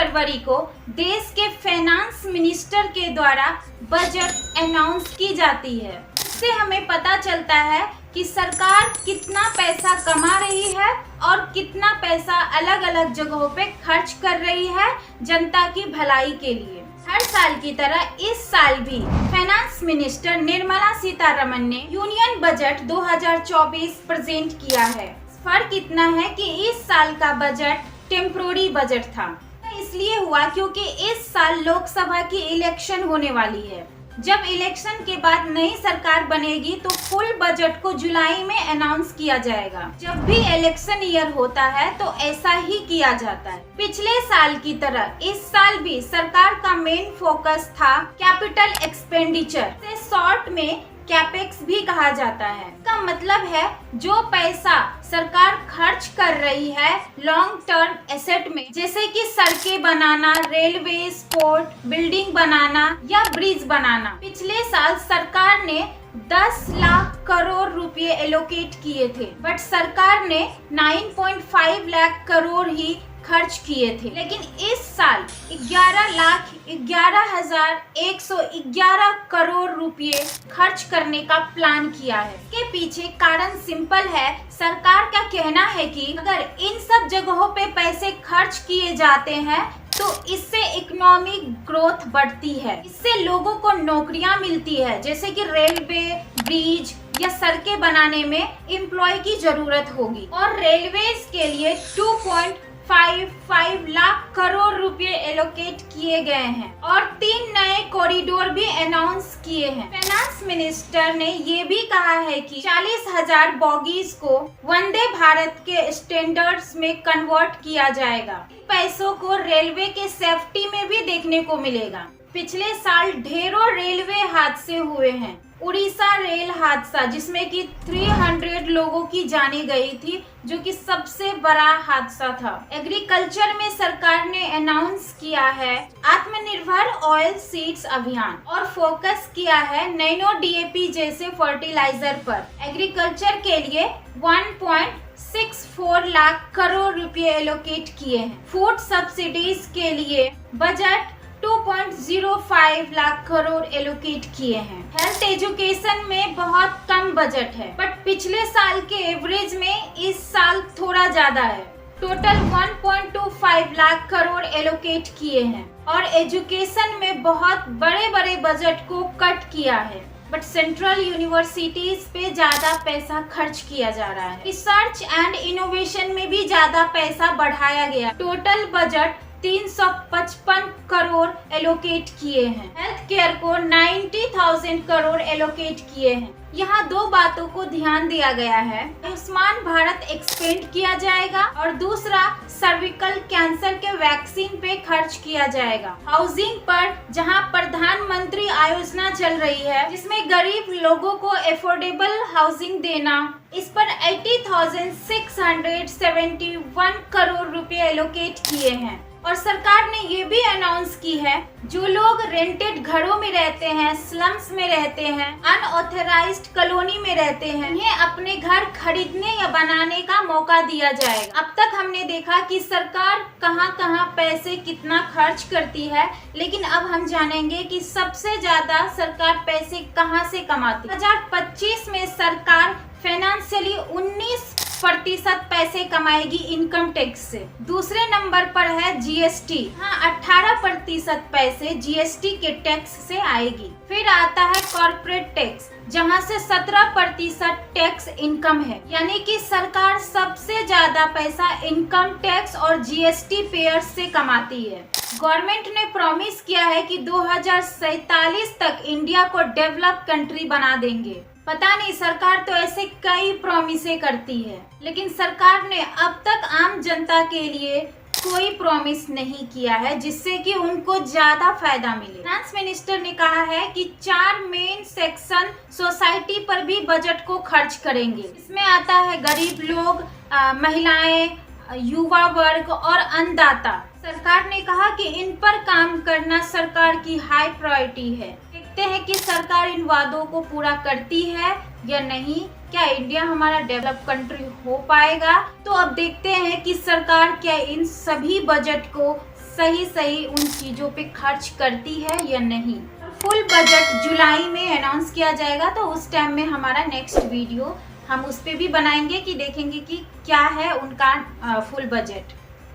फरवरी को देश के फाइनेंस मिनिस्टर के द्वारा बजट अनाउंस की जाती है। इससे हमें पता चलता है कि सरकार कितना पैसा कमा रही है और कितना पैसा अलग अलग जगहों पे खर्च कर रही है जनता की भलाई के लिए। हर साल की तरह इस साल भी फाइनेंस मिनिस्टर निर्मला सीतारमण ने यूनियन बजट 2024 प्रेजेंट किया है। फर्क इतना है कि इस साल का बजट टेम्पोररी बजट था। इसलिए हुआ क्योंकि इस साल लोकसभा की इलेक्शन होने वाली है। जब इलेक्शन के बाद नई सरकार बनेगी तो फुल बजट को जुलाई में अनाउंस किया जाएगा। जब भी इलेक्शन ईयर होता है तो ऐसा ही किया जाता है। पिछले साल की तरह इस साल भी सरकार का मेन फोकस था कैपिटल एक्सपेंडिचर, से शॉर्ट में कैपेक्स भी कहा जाता है। इसका मतलब है जो पैसा सरकार खर्च कर रही है लॉन्ग टर्म एसेट में, जैसे कि सड़कें बनाना, रेलवे, पोर्ट, बिल्डिंग बनाना या ब्रिज बनाना। पिछले साल सरकार ने 10 लाख करोड़ रुपए एलोकेट किए थे, बट सरकार ने 9.5 लाख करोड़ ही खर्च किए थे। लेकिन इस साल 11,11,111 करोड़ रुपए खर्च करने का प्लान किया है। इसके पीछे कारण सिंपल है। सरकार का कहना है कि अगर इन सब जगहों पे पैसे खर्च किए जाते हैं तो इससे इकोनॉमिक ग्रोथ बढ़ती है, इससे लोगों को नौकरियां मिलती है, जैसे कि रेलवे, ब्रिज या सड़कें बनाने में एम्प्लॉय की जरूरत होगी। और रेलवेज के लिए 2.55 लाख करोड़ रुपए एलोकेट किए गए हैं और 3 नए कॉरिडोर भी अनाउंस किए हैं। फाइनेंस मिनिस्टर ने ये भी कहा है कि 40,000 बॉगीज को वंदे भारत के स्टैंडर्ड्स में कन्वर्ट किया जाएगा। पैसों को रेलवे के सेफ्टी में भी देखने को मिलेगा। पिछले साल ढेरों रेलवे हादसे हुए हैं। उड़ीसा रेल हादसा जिसमें कि 300 लोगों की जाने गई थी, जो कि सबसे बड़ा हादसा था। एग्रीकल्चर में सरकार ने अनाउंस किया है आत्मनिर्भर ऑयल सीड्स अभियान और फोकस किया है नैनो डीएपी जैसे फर्टिलाइजर पर। एग्रीकल्चर के लिए 1.64 लाख करोड़ रुपए एलोकेट किए हैं। फूड सब्सिडीज के लिए बजट 2.05 लाख करोड़ एलोकेट किए हैं। हेल्थ एजुकेशन में बहुत कम बजट है, बट पिछले साल के एवरेज में इस साल थोड़ा ज्यादा है। टोटल 1.25 लाख करोड़ एलोकेट किए हैं और एजुकेशन में बहुत बड़े बड़े बजट को कट किया है, बट सेंट्रल यूनिवर्सिटीज पे ज्यादा पैसा खर्च किया जा रहा है। रिसर्च एंड इनोवेशन में भी ज्यादा पैसा बढ़ाया गया। टोटल बजट 355 करोड़ एलोकेट किए हैं। हेल्थ केयर को 90,000 करोड़ एलोकेट किए हैं। यहाँ 2 बातों को ध्यान दिया गया है। आयुष्मान भारत एक्सपेंड किया जाएगा और दूसरा सर्विकल कैंसर के वैक्सीन पे खर्च किया जाएगा। हाउसिंग पर जहाँ प्रधानमंत्री योजना चल रही है जिसमें गरीब लोगों को एफोर्डेबल हाउसिंग देना, इस पर 80,671 करोड़ रुपए एलोकेट किए हैं। और सरकार ने ये भी अनाउंस की है जो लोग रेंटेड घरों में रहते हैं, स्लम्स में रहते हैं, अनऑथराइज्ड कॉलोनी में रहते हैं, उन्हें अपने घर खरीदने या बनाने का मौका दिया जाएगा। अब तक हमने देखा कि सरकार कहां कहां पैसे कितना खर्च करती है, लेकिन अब हम जानेंगे कि सबसे ज्यादा सरकार पैसे कहां से कमाती है। 2025 में सरकार फाइनेंशियली 19% पैसे कमाएगी इनकम टैक्स से। दूसरे नंबर पर है जीएसटी। हाँ, 18% पैसे जीएसटी के टैक्स से आएगी। फिर आता है कॉर्पोरेट टैक्स, जहाँ से 17% टैक्स इनकम है, यानी कि सरकार सबसे ज्यादा पैसा इनकम टैक्स और जीएसटी पेयर्स से कमाती है। गवर्नमेंट ने प्रॉमिस किया है कि 2047 तक इंडिया को डेवलप कंट्री बना देंगे। पता नहीं, सरकार तो ऐसे कई प्रॉमिसें करती है, लेकिन सरकार ने अब तक आम जनता के लिए कोई प्रॉमिस नहीं किया है जिससे कि उनको ज्यादा फायदा मिले। फाइनेंस मिनिस्टर ने कहा है कि 4 मेन सेक्शन सोसाइटी पर भी बजट को खर्च करेंगे। इसमें आता है गरीब लोग, महिलाएं, युवा वर्ग और अन्नदाता। सरकार ने कहा कि इन पर काम करना सरकार की हाई प्रायोरिटी है। देखते हैं कि सरकार इन वादों को पूरा करती है या नहीं। क्या इंडिया हमारा डेवलप कंट्री हो पाएगा? तो अब देखते हैं कि सरकार क्या इन सभी बजट को सही सही उन चीज़ों पे खर्च करती है या नहीं। फुल बजट जुलाई में अनाउंस किया जाएगा, तो उस टाइम में हमारा नेक्स्ट वीडियो हम उस पर भी बनाएंगे कि देखेंगे कि क्या है उनका फुल बजट।